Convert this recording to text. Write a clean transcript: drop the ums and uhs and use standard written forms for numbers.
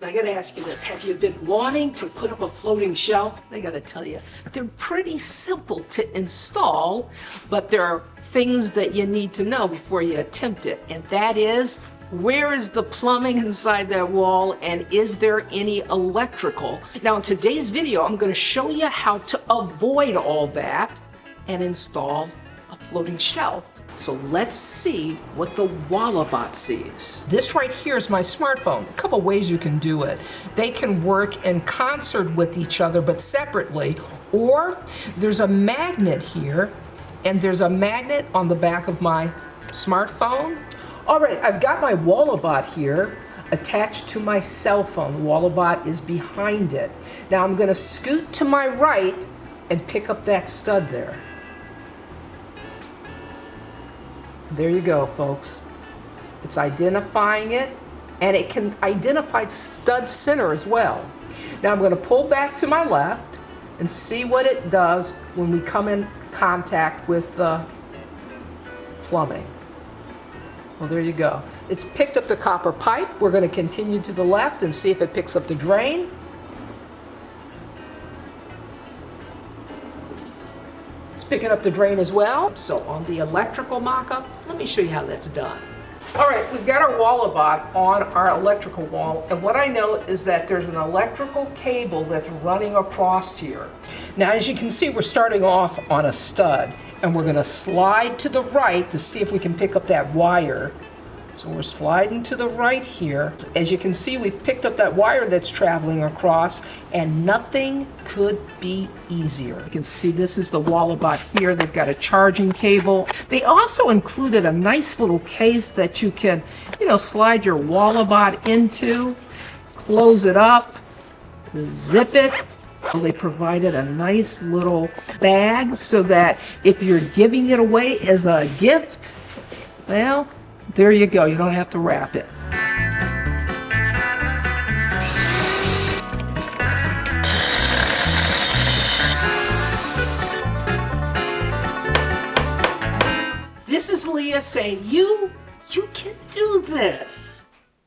I gotta ask you this, have you been wanting to put up a floating shelf? I gotta tell you, they're pretty simple to install, but there are things that you need to know before you attempt it, and that is, where is the plumbing inside that wall, and is there any electrical? Now in today's video, I'm gonna show you how to avoid all that and install a floating shelf. So let's see what the Walabot sees. This right here is my smartphone. A couple ways you can do it. They can work in concert with each other but separately, or there's a magnet here and there's a magnet on the back of my smartphone. All right, I've got my Walabot here attached to my cell phone. The Walabot is behind it. Now I'm gonna scoot to my right and pick up that stud there. There you go, folks. It's identifying it, and it can identify stud center as well. Now I'm going to pull back to my left and see what it does when we come in contact with the plumbing. Well, there you go. It's picked up the copper pipe. We're going to continue to the left and see if it picks up the drain. It's picking up the drain as well. So on the electrical mock-up, let me show you how that's done. All right, we've got our Walabot on our electrical wall, and what I know is that there's an electrical cable that's running across here. Now, as you can see, we're starting off on a stud, and we're gonna slide to the right to see if we can pick up that wire. So we're sliding to the right here. As you can see, we've picked up that wire that's traveling across, and nothing could be easier. You can see this is the Walabot here. They've got a charging cable. They also included a nice little case that you can, slide your Walabot into, close it up, zip it. They provided a nice little bag so that if you're giving it away as a gift, well, there you go, you don't have to wrap it. This is Leah saying, you can do this.